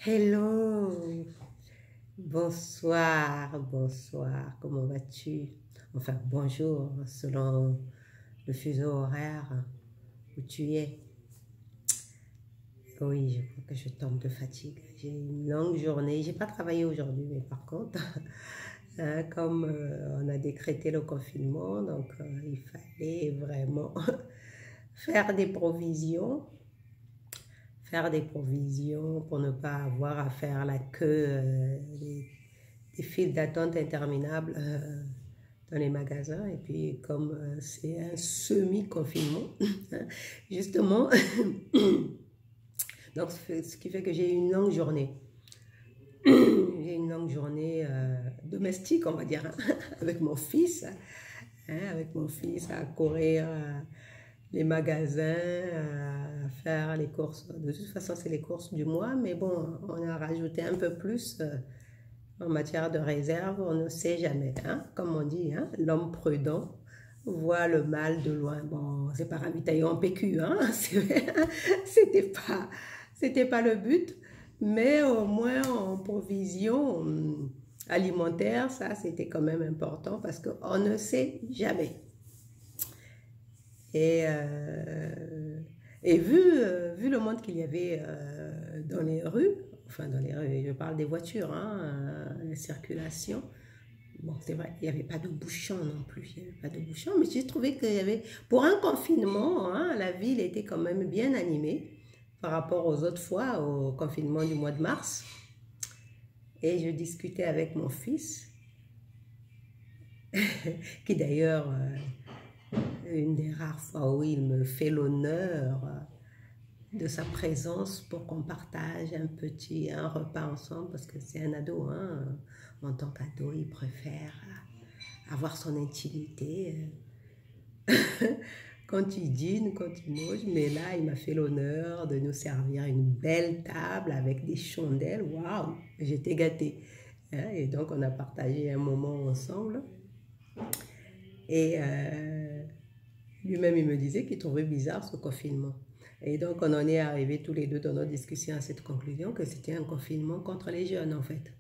Hello, bonsoir, bonsoir, comment vas-tu? Enfin, bonjour, selon le fuseau horaire où tu es. Oui, je crois que je tombe de fatigue. J'ai une longue journée. J'ai pas travaillé aujourd'hui, mais par contre, comme on a décrété le confinement, donc il fallait vraiment faire des provisions. Faire des provisions pour ne pas avoir à faire la queue, des files d'attente interminables dans les magasins. Et puis, comme c'est un semi-confinement, justement, donc ce qui fait que j'ai une longue journée. J'ai une longue journée domestique, on va dire, hein, avec mon fils, avec mon fils à courir les magasins, à faire les courses. De toute façon, c'est les courses du mois, mais bon, on a rajouté un peu plus en matière de réserve, on ne sait jamais, hein? Comme on dit, hein? L'homme prudent voit le mal de loin. Bon, c'est pas ravitaillé en PQ, hein? C'était pas le but, mais au moins en provision alimentaire, ça c'était quand même important parce qu'on ne sait jamais. Et, vu le monde qu'il y avait dans les rues, enfin dans les rues, je parle des voitures, hein, la circulation, bon c'est vrai, il n'y avait pas de bouchons non plus, il n'y avait pas de bouchons, mais j'ai trouvé qu'il y avait, pour un confinement, hein, la ville était quand même bien animée par rapport aux autres fois, au confinement du mois de mars. Et je discutais avec mon fils, qui d'ailleurs une des rares fois où il me fait l'honneur de sa présence pour qu'on partage un repas ensemble, parce que c'est un ado, hein. En tant qu'ado, il préfère avoir son intimité quand il dîne, quand il mange. Mais là, il m'a fait l'honneur de nous servir une belle table avec des chandelles. Waouh, j'étais gâtée, hein. Et donc, on a partagé un moment ensemble. Et lui-même, il me disait qu'il trouvait bizarre ce confinement. Et donc, on en est arrivé tous les deux dans notre discussion à cette conclusion que c'était un confinement contre les jeunes, en fait.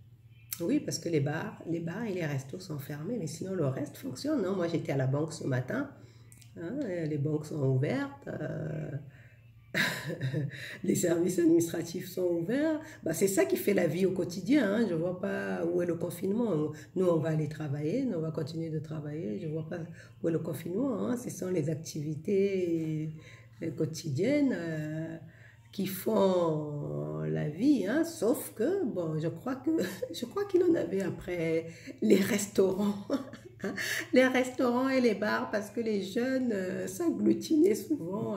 Oui, parce que les bars et les restos sont fermés, mais sinon le reste fonctionne, non? Moi, j'étais à la banque ce matin, hein, les banques sont ouvertes, les services administratifs sont ouverts. Bah, c'est ça qui fait la vie au quotidien, hein. Je ne vois pas où est le confinement. Nous, on va aller travailler, nous, on va continuer de travailler. Je ne vois pas où est le confinement, hein. Ce sont les activités quotidiennes qui font la vie, hein. Sauf que, bon, je crois qu'il en avait après les restaurants. Les restaurants et les bars, parce que les jeunes s'agglutinaient souvent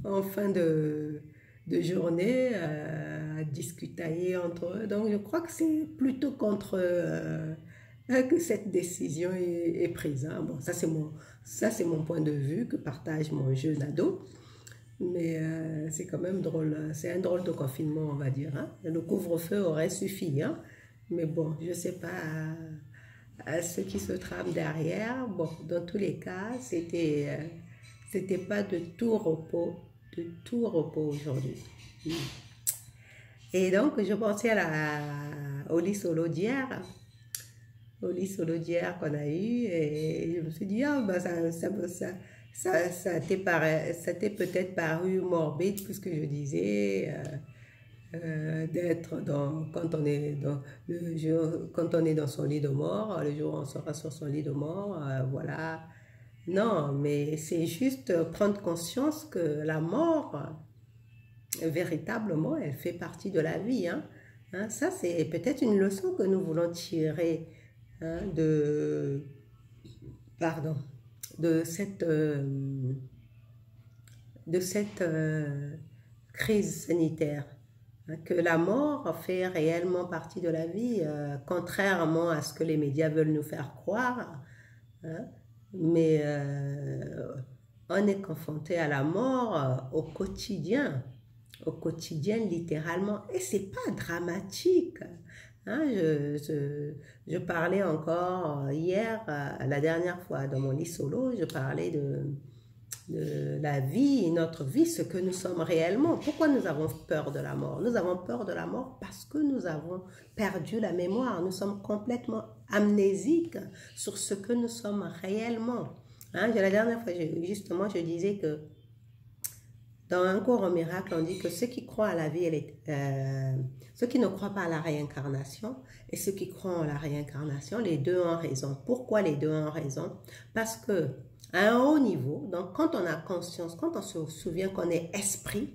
en fin de journée à discutailler entre eux. Donc je crois que c'est plutôt contre que cette décision est prise, hein. Bon, ça c'est mon point de vue que partage mon jeune ado. Mais c'est quand même drôle, hein. C'est un drôle de confinement, on va dire, hein. Le couvre-feu aurait suffi, hein. Mais bon, je ne sais pas à ce qui se trame derrière. Bon, dans tous les cas, c'était pas de tout repos aujourd'hui. Et donc, je pensais au lit solo d'hier, qu'on a eu, et je me suis dit, ah, bah, ça t'est peut-être paru morbide, puisque je disais d'être quand on est quand on est dans son lit de mort, le jour où on sera sur son lit de mort, voilà. Non, mais c'est juste prendre conscience que la mort, véritablement, elle fait partie de la vie, hein. Hein, ça, c'est peut-être une leçon que nous voulons tirer, hein, pardon, de cette crise sanitaire, hein, que la mort fait réellement partie de la vie, contrairement à ce que les médias veulent nous faire croire, hein. Mais on est confronté à la mort au quotidien littéralement, et c'est pas dramatique, hein. Je parlais encore hier, la dernière fois dans mon lit solo, je parlais de la vie, notre vie, ce que nous sommes réellement. Pourquoi nous avons peur de la mort? Nous avons peur de la mort parce que nous avons perdu la mémoire. Nous sommes complètement amnésiques sur ce que nous sommes réellement. Hein, la dernière fois, justement, je disais que dans un cours au miracle, on dit que ceux qui croient à la vie, ceux qui ne croient pas à la réincarnation et ceux qui croient à la réincarnation, les deux ont raison. Pourquoi les deux ont raison? Parce que à un haut niveau, donc quand on a conscience, quand on se souvient qu'on est esprit,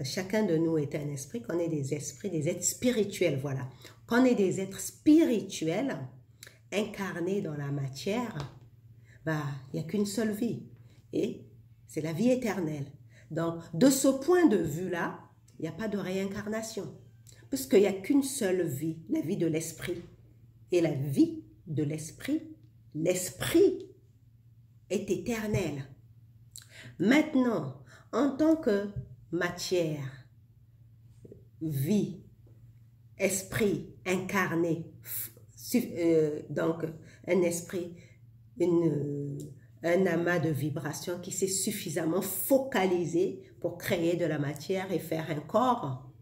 chacun de nous est un esprit, qu'on est des esprits, des êtres spirituels, voilà. Qu'on est des êtres spirituels incarnés dans la matière, bah, il n'y a qu'une seule vie. Et c'est la vie éternelle. Donc, de ce point de vue-là, il n'y a pas de réincarnation. Puisqu'il n'y a qu'une seule vie, la vie de l'esprit. Et la vie de l'esprit est éternel. Maintenant, en tant que matière, vie, esprit incarné, donc un esprit, un amas de vibrations qui s'est suffisamment focalisé pour créer de la matière et faire un corps,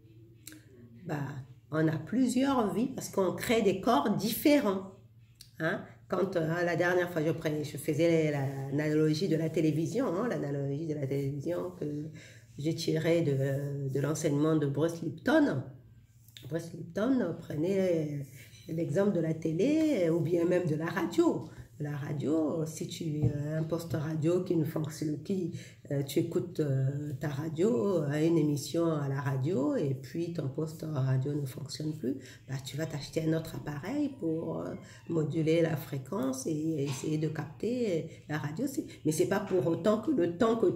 bah, on a plusieurs vies parce qu'on crée des corps différents. Hein? Quand la dernière fois, je faisais l'analogie de la télévision, hein, l'analogie de la télévision que j'ai tirée de l'enseignement de Bruce Lipton. Bruce Lipton prenait l'exemple de la télé ou bien même de la radio. La radio, si tu as un poste radio qui ne fonctionne, tu écoutes ta radio, une émission à la radio et puis ton poste radio ne fonctionne plus, bah, tu vas t'acheter un autre appareil pour moduler la fréquence et essayer de capter la radio. Mais c'est pas pour autant que le temps que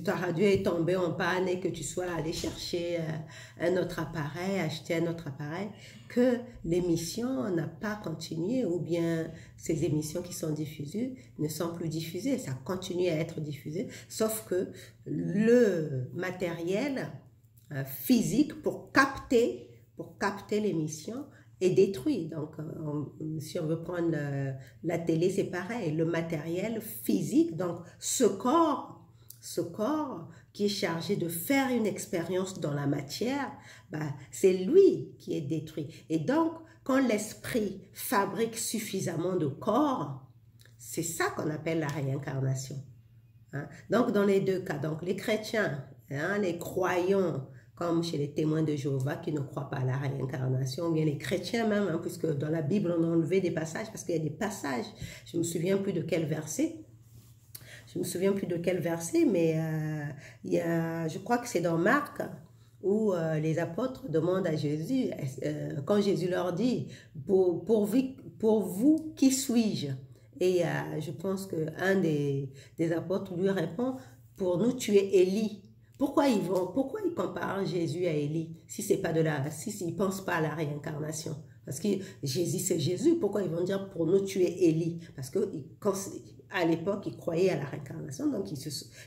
ta radio est tombée en panne et que tu sois allé chercher un autre appareil, acheter un autre appareil, que l'émission n'a pas continué ou bien ces émissions qui sont diffusées ne sont plus diffusées. Ça continue à être diffusé, sauf que le matériel physique pour capter l'émission est détruit. Donc, si on veut prendre la télé, c'est pareil. Le matériel physique, donc ce corps qui est chargé de faire une expérience dans la matière, bah, c'est lui qui est détruit. Et donc, quand l'esprit fabrique suffisamment de corps, c'est ça qu'on appelle la réincarnation. Hein? Donc, dans les deux cas, donc les chrétiens, hein, les croyants, comme chez les témoins de Jéhovah qui ne croient pas à la réincarnation, ou bien les chrétiens même, hein, puisque dans la Bible, on a enlevé des passages, parce qu'il y a des passages, je ne me souviens plus de quel verset, mais je crois que c'est dans Marc, où les apôtres demandent à Jésus, quand Jésus leur dit, pour vous, qui suis-je? Et je pense qu'un des apôtres lui répond, pour nous, tu es Élie. Pourquoi ils comparent Jésus à Élie s'ils ne pensent pas à la réincarnation? Parce que Jésus, c'est Jésus. Pourquoi ils vont dire pour nous, tu es Élie? Parce qu'à l'époque, ils croyaient à la réincarnation. Donc,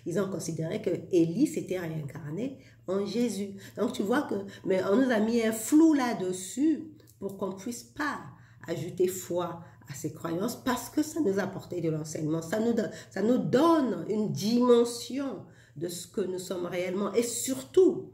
ils ont considéré que Élie s'était réincarné en Jésus. Donc, tu vois mais on nous a mis un flou là-dessus pour qu'on ne puisse pas ajouter foi à ces croyances parce que ça nous a apporté de l'enseignement. Ça nous donne une dimension de ce que nous sommes réellement. Et surtout,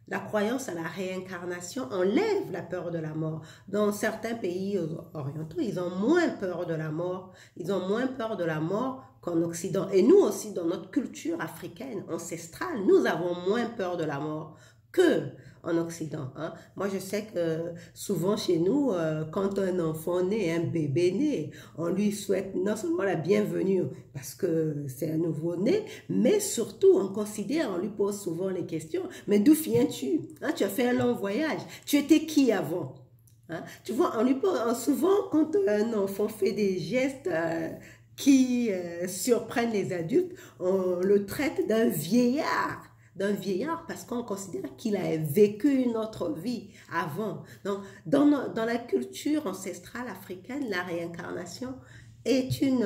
la croyance à la réincarnation enlève la peur de la mort. Dans certains pays orientaux, ils ont moins peur de la mort. Ils ont moins peur de la mort qu'en Occident. Et nous aussi, dans notre culture africaine, ancestrale, nous avons moins peur de la mort qu'en Occident. Hein. Moi, je sais que souvent chez nous, quand un enfant naît, un bébé naît, on lui souhaite non seulement la bienvenue parce que c'est un nouveau-né, mais surtout on lui pose souvent les questions. Mais d'où viens-tu? Hein, tu as fait un long voyage. Tu étais qui avant? Hein? Tu vois, on lui pose souvent quand un enfant fait des gestes qui surprennent les adultes, on le traite d'un vieillard parce qu'on considère qu'il a vécu une autre vie avant. Donc, dans la culture ancestrale africaine, la réincarnation est une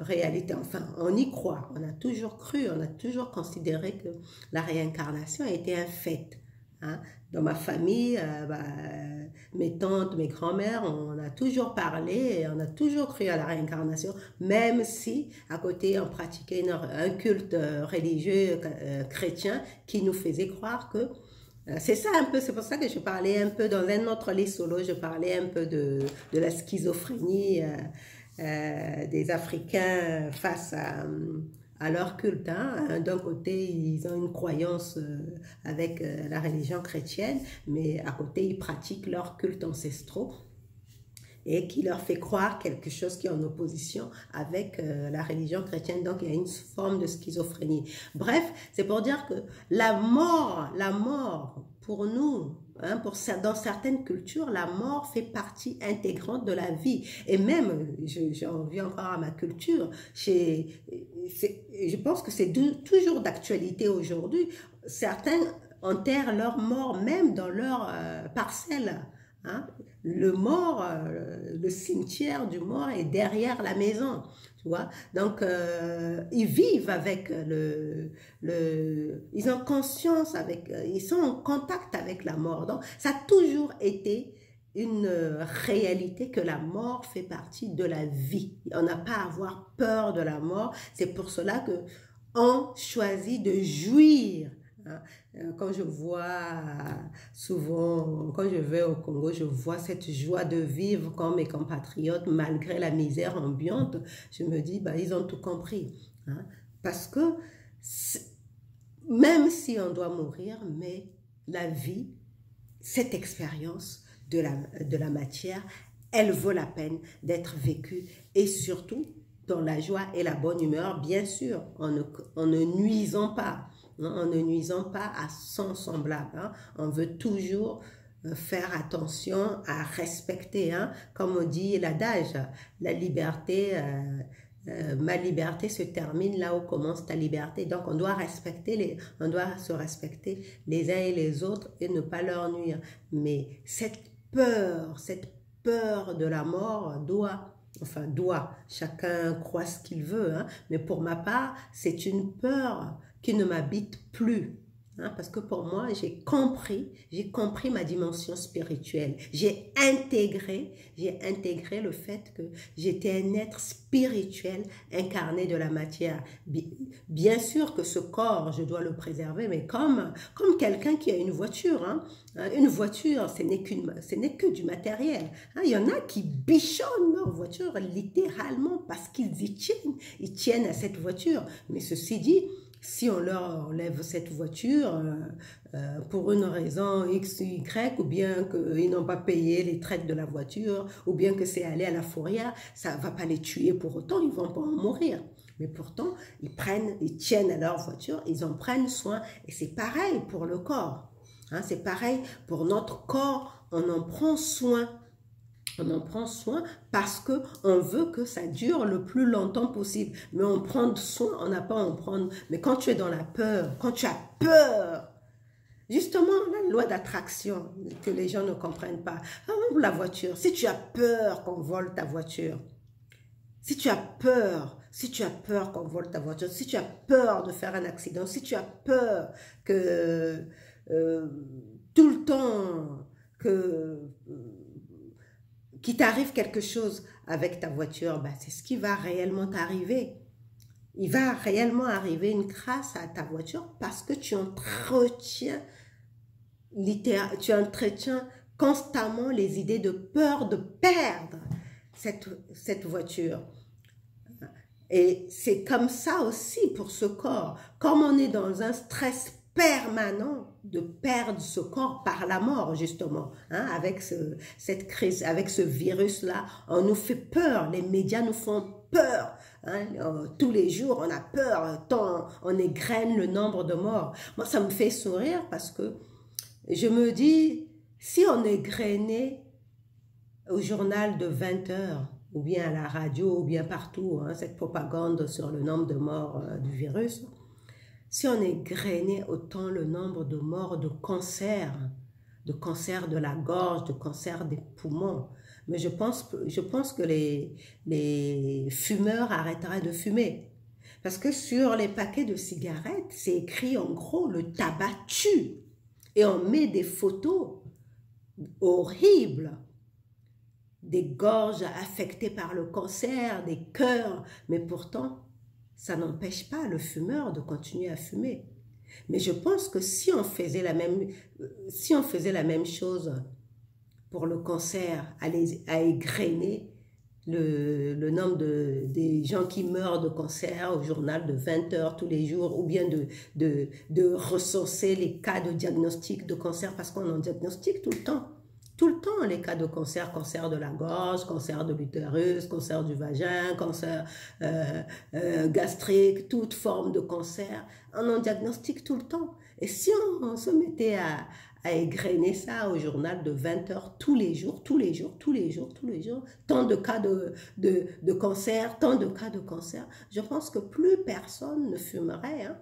réalité. Enfin, on y croit. On a toujours cru, on a toujours considéré que la réincarnation était un fait. hein. Dans ma famille, mes tantes, mes grands-mères, on a toujours parlé, et on a toujours cru à la réincarnation, même si à côté on pratiquait un culte religieux chrétien qui nous faisait croire que c'est ça un peu, c'est pour ça que je parlais un peu dans un autre lit solo, je parlais un peu de la schizophrénie des Africains face à leur culte, hein. D'un côté, ils ont une croyance avec la religion chrétienne, mais à côté, ils pratiquent leurs cultes ancestraux et qui leur fait croire quelque chose qui est en opposition avec la religion chrétienne. Donc, il y a une forme de schizophrénie. Bref, c'est pour dire que la mort, pour nous, hein, dans certaines cultures, la mort fait partie intégrante de la vie. Et même, j'en viens encore à ma culture, je pense que c'est toujours d'actualité aujourd'hui. Certains enterrent leur mort même dans leur parcelle, hein. Le cimetière du mort est derrière la maison, tu vois. Donc, ils vivent avec ils ont conscience ils sont en contact avec la mort. Donc, ça a toujours été une réalité que la mort fait partie de la vie. On n'a pas à avoir peur de la mort. C'est pour cela que on choisit de jouir, hein. Quand je vois souvent, quand je vais au Congo, je vois cette joie de vivre comme mes compatriotes malgré la misère ambiante. Je me dis, ils ont tout compris, hein. Parce que même si on doit mourir, mais la vie, cette expérience de la matière, elle vaut la peine d'être vécue, et surtout dans la joie et la bonne humeur, bien sûr, en ne nuisant pas. En ne nuisant pas à son semblable, hein. On veut toujours faire attention à respecter, hein. Comme on dit l'adage, la liberté, ma liberté se termine là où commence ta liberté. Donc on doit on doit se respecter les uns et les autres et ne pas leur nuire. Mais cette peur de la mort chacun croit ce qu'il veut, hein. Mais pour ma part, c'est une peur qui ne m'habite plus, hein, parce que pour moi, j'ai compris ma dimension spirituelle. J'ai intégré le fait que j'étais un être spirituel incarné de la matière. Bien sûr que ce corps, je dois le préserver, mais comme quelqu'un qui a une voiture, hein. Une voiture, ce n'est que du matériel, hein. Il y en a qui bichonnent leur voiture littéralement parce qu'ils ils tiennent à cette voiture. Mais ceci dit, si on leur enlève cette voiture pour une raison X ou Y, ou bien qu'ils n'ont pas payé les traites de la voiture, ou bien que c'est allé à la fourrière, ça ne va pas les tuer pour autant, ils ne vont pas en mourir. Mais pourtant, ils tiennent à leur voiture, ils en prennent soin. Et c'est pareil pour le corps, hein, c'est pareil pour notre corps, on en prend soin. On en prend soin parce qu'on veut que ça dure le plus longtemps possible. Mais on prend soin, on n'a pas à en prendre. Mais quand tu es dans la peur, quand tu as peur, justement, la loi d'attraction que les gens ne comprennent pas. La voiture, si tu as peur qu'on vole ta voiture, si tu as peur qu'on vole ta voiture, si tu as peur de faire un accident, si tu as peur que tout le temps qu'il t'arrive quelque chose avec ta voiture, c'est ce qui va réellement t'arriver. Il va réellement arriver une crasse à ta voiture parce que tu entretiens constamment les idées de peur de perdre cette voiture. Et c'est comme ça aussi pour ce corps. Comme on est dans un stress permanent de perdre ce corps par la mort, justement, hein, avec cette crise, avec ce virus-là, on nous fait peur, les médias nous font peur, hein, tous les jours on a peur, tant on égrène le nombre de morts. Moi, ça me fait sourire parce que je me dis, si on égrenait au journal de 20 heures, ou bien à la radio, ou bien partout, hein, cette propagande sur le nombre de morts du virus, si on égrenait autant le nombre de morts de cancer de la gorge, de cancer des poumons, mais je pense que les fumeurs arrêteraient de fumer. Parce que sur les paquets de cigarettes, c'est écrit en gros, le tabac tue. Et on met des photos horribles, des gorges affectées par le cancer, des cœurs, mais pourtant, ça n'empêche pas le fumeur de continuer à fumer. Mais je pense que si on faisait la même chose pour le cancer, à égrener le nombre des gens qui meurent de cancer au journal de 20 heures tous les jours, ou bien de recenser les cas de diagnostic de cancer, parce qu'on en diagnostique tout le temps. Tout le temps, les cas de cancer, cancer de la gorge, cancer de l'utérus, cancer du vagin, cancer gastrique, toute forme de cancer, on en diagnostique tout le temps. Et si on se mettait à égrener ça au journal de 20 heures tous les jours, tant de cas de cancer, tant de cas de cancer, je pense que plus personne ne fumerait, hein.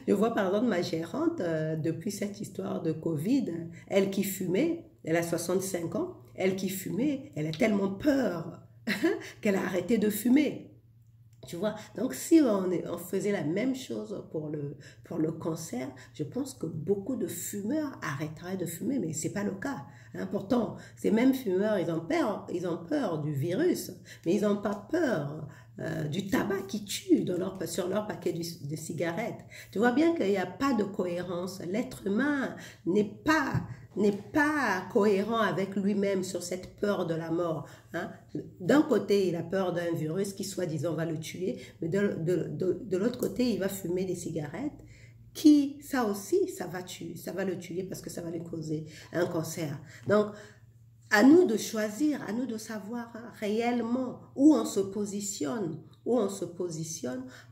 Je vois par exemple ma gérante, depuis cette histoire de Covid, elle qui fumait, elle a 65 ans, elle qui fumait, elle a tellement peur qu'elle a arrêté de fumer. Tu vois, donc si on faisait la même chose pour le cancer, je pense que beaucoup de fumeurs arrêteraient de fumer, mais ce n'est pas le cas, hein. Pourtant, ces mêmes fumeurs, ils ont peur du virus, mais ils n'ont pas peur du tabac qui tue sur leur paquet de cigarettes. Tu vois bien qu'il n'y a pas de cohérence. L'être humain n'est pas cohérent avec lui-même sur cette peur de la mort, hein. D'un côté, il a peur d'un virus qui, soi-disant, va le tuer, mais de l'autre côté, il va fumer des cigarettes qui, ça aussi, ça va le tuer parce que ça va lui causer un cancer. Donc, à nous de choisir, à nous de savoir, hein, réellement où on se positionne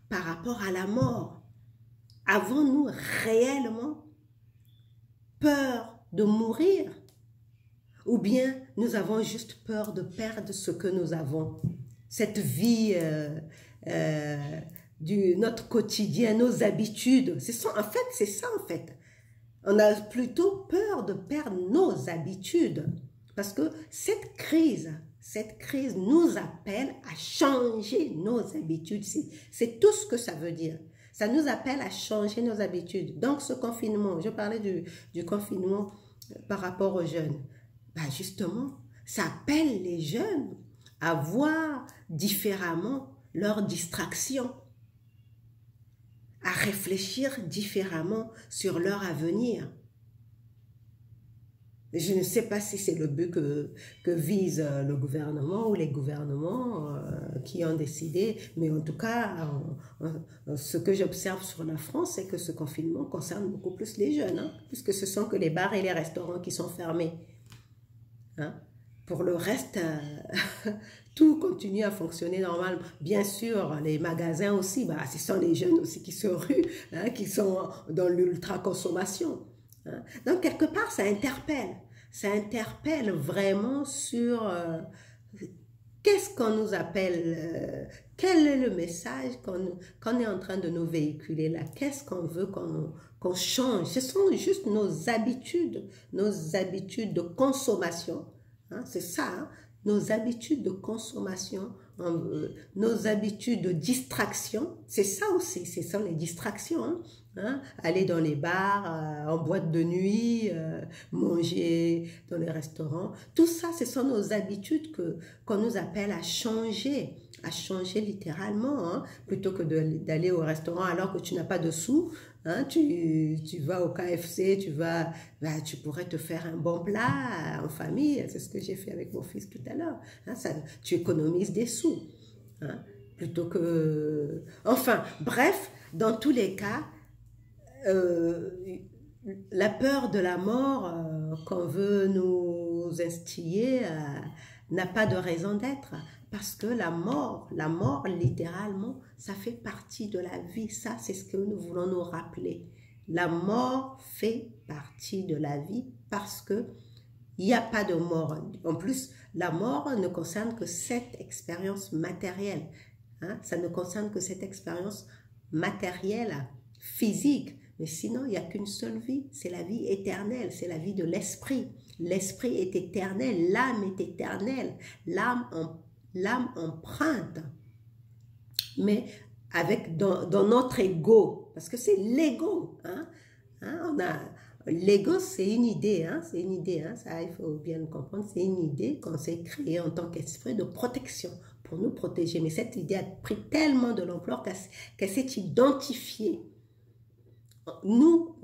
par rapport à la mort. Avons-nous réellement peur de mourir? Ou bien nous avons juste peur de perdre ce que nous avons? Cette vie, notre quotidien, nos habitudes. C'est ça en fait. On a plutôt peur de perdre nos habitudes. Parce que cette crise nous appelle à changer nos habitudes. C'est tout ce que ça veut dire. Ça nous appelle à changer nos habitudes. Donc ce confinement, je parlais du confinement par rapport aux jeunes. Ben justement, ça appelle les jeunes à voir différemment leurs distractions, à réfléchir différemment sur leur avenir. Je ne sais pas si c'est le but que vise le gouvernement ou les gouvernements qui ont décidé, mais en tout cas, ce que j'observe sur la France, c'est que ce confinement concerne beaucoup plus les jeunes, hein, puisque ce sont que les bars et les restaurants qui sont fermés, hein. Pour le reste, tout continue à fonctionner normalement. Bien sûr, les magasins aussi, bah, ce sont les jeunes aussi qui se ruent, hein, qui sont dans l'ultra-consommation, hein. Donc, quelque part, ça interpelle. Ça interpelle vraiment sur qu'est-ce qu'on nous appelle, quel est le message qu'on est en train de nous véhiculer là, qu'est-ce qu'on veut qu'on change. Ce sont juste nos habitudes de consommation, hein, c'est ça, hein, nos habitudes de consommation, nos habitudes de distraction, c'est ça aussi, ce sont les distractions, hein. Hein, aller dans les bars, en boîte de nuit, manger dans les restaurants, tout ça, ce sont nos habitudes qu'on nous appelle à changer littéralement, hein, plutôt que d'aller au restaurant alors que tu n'as pas de sous, hein, tu vas au KFC, tu pourrais te faire un bon plat en famille, c'est ce que j'ai fait avec mon fils tout à l'heure, hein, tu économises des sous, hein, plutôt que... Enfin, bref, dans tous les cas, la peur de la mort qu'on veut nous instiller n'a pas de raison d'être, parce que la mort littéralement, ça fait partie de la vie. Ça, c'est ce que nous voulons nous rappeler. La mort fait partie de la vie parce que il n'y a pas de mort. En plus, la mort ne concerne que cette expérience matérielle, hein? Ça ne concerne que cette expérience matérielle, physique. Mais sinon, il n'y a qu'une seule vie, c'est la vie éternelle, c'est la vie de l'esprit. L'esprit est éternel, l'âme est éternelle, l'âme emprunte. Mais dans notre ego, parce que c'est l'ego, hein? l'ego, c'est une idée, hein, c'est une idée, hein, ça, il faut bien le comprendre, c'est une idée qu'on s'est créée en tant qu'esprit de protection, pour nous protéger. Mais cette idée a pris tellement de l'ampleur qu'elle s'est identifiée. Nous,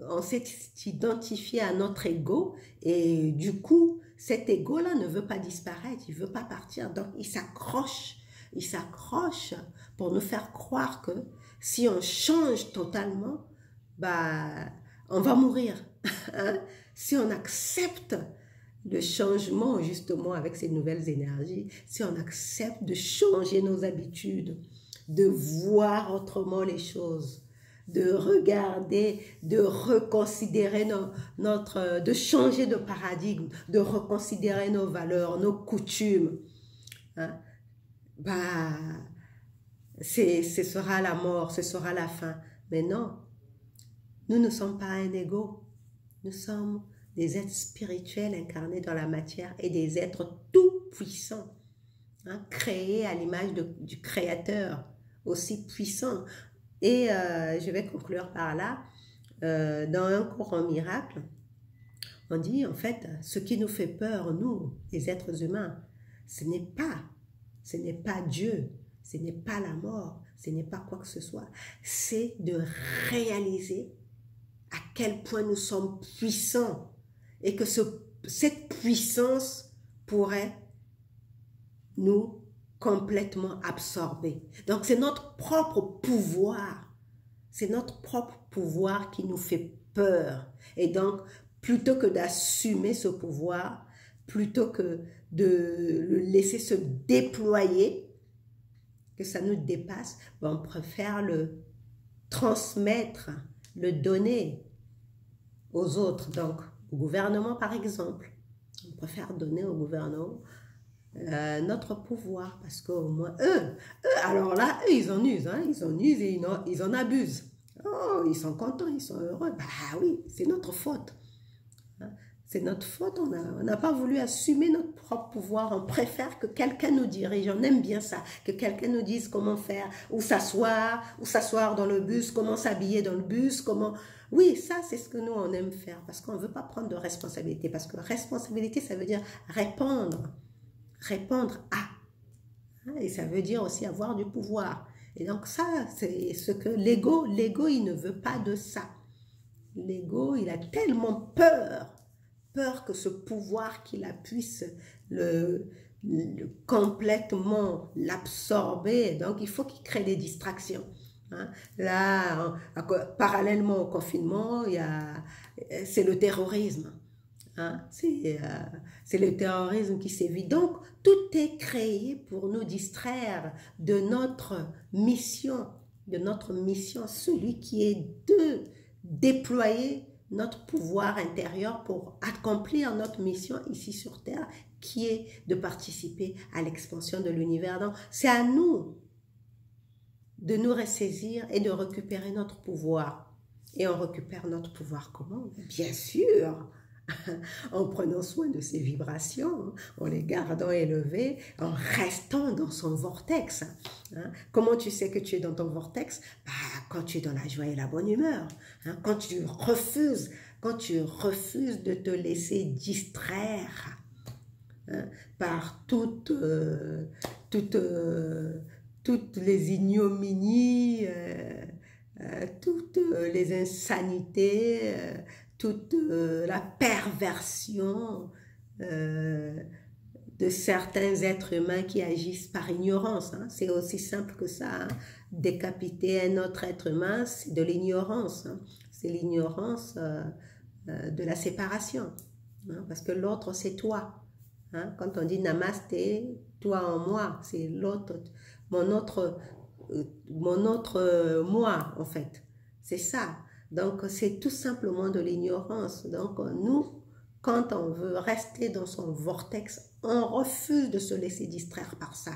on s'est identifié à notre ego et du coup, cet ego-là ne veut pas disparaître, il ne veut pas partir. Donc, il s'accroche pour nous faire croire que si on change totalement, bah, on va mourir. Hein? Si on accepte le changement justement avec ces nouvelles énergies, si on accepte de changer nos habitudes, de voir autrement les choses, de regarder, de reconsidérer de changer de paradigme, de reconsidérer nos valeurs, nos coutumes, hein, bah, ce sera la mort, ce sera la fin. Mais non, nous ne sommes pas un ego, nous sommes des êtres spirituels incarnés dans la matière et des êtres tout-puissants, hein, créés à l'image du Créateur, aussi puissant. Et je vais conclure par là, dans un cours en miracle, on dit en fait, ce qui nous fait peur, nous, les êtres humains, ce n'est pas Dieu, ce n'est pas la mort, ce n'est pas quoi que ce soit, c'est de réaliser à quel point nous sommes puissants et que cette puissance pourrait nous complètement absorber. Donc c'est notre propre pouvoir, c'est notre propre pouvoir qui nous fait peur. Et donc plutôt que d'assumer ce pouvoir, plutôt que de le laisser se déployer, que ça nous dépasse, ben on préfère le transmettre, le donner aux autres, donc au gouvernement par exemple. On préfère donner au gouvernement notre pouvoir, parce qu'au moins eux, alors là, eux, ils en usent, hein, ils en usent et ils en abusent. Oh, ils sont contents, ils sont heureux. Bah oui, c'est notre faute. Hein, c'est notre faute, on n'a pas voulu assumer notre propre pouvoir, on préfère que quelqu'un nous dirige, on aime bien ça, que quelqu'un nous dise comment faire, où s'asseoir dans le bus, comment s'habiller dans le bus, comment... Oui, ça, c'est ce que nous, on aime faire, parce qu'on ne veut pas prendre de responsabilité, parce que responsabilité, ça veut dire répondre à. Et ça veut dire aussi avoir du pouvoir. Et donc ça, c'est ce que l'ego, il ne veut pas de ça. L'ego, il a tellement peur que ce pouvoir qu'il a puisse complètement l'absorber. Donc il faut qu'il crée des distractions. Hein. Là, parallèlement au confinement, c'est le terrorisme. Hein, c'est le terrorisme qui sévit. Donc, tout est créé pour nous distraire de notre mission, celui qui est de déployer notre pouvoir intérieur pour accomplir notre mission ici sur Terre, qui est de participer à l'expansion de l'univers. Donc, c'est à nous de nous ressaisir et de récupérer notre pouvoir. Et on récupère notre pouvoir comment? Bien sûr, en prenant soin de ses vibrations, en les gardant élevées, en restant dans son vortex. Hein. Comment tu sais que tu es dans ton vortex? Bah, quand tu es dans la joie et la bonne humeur. Hein. Quand tu refuses de te laisser distraire, hein, par toutes les ignominies, toutes les insanités, toute la perversion de certains êtres humains qui agissent par ignorance. Hein. C'est aussi simple que ça. Hein. Décapiter un autre être humain, c'est de l'ignorance. Hein. C'est l'ignorance de la séparation. Hein. Parce que l'autre, c'est toi. Hein. Quand on dit namasté, toi en moi, c'est l'autre, mon autre moi, en fait. C'est ça. Donc, c'est tout simplement de l'ignorance. Donc, nous, quand on veut rester dans son vortex, on refuse de se laisser distraire par ça.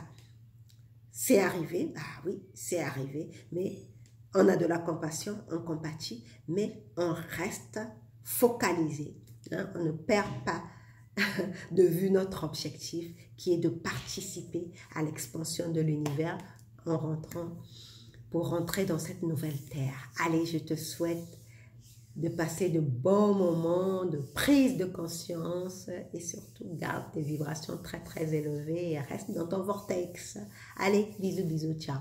C'est arrivé, bah oui, c'est arrivé, mais on a de la compassion, on compatit, mais on reste focalisé. Hein, on ne perd pas de vue notre objectif, qui est de participer à l'expansion de l'univers pour rentrer dans cette nouvelle terre. Allez, je te souhaite de passer de bons moments, de prise de conscience et surtout garde tes vibrations très très élevées et reste dans ton vortex. Allez, bisous bisous, ciao.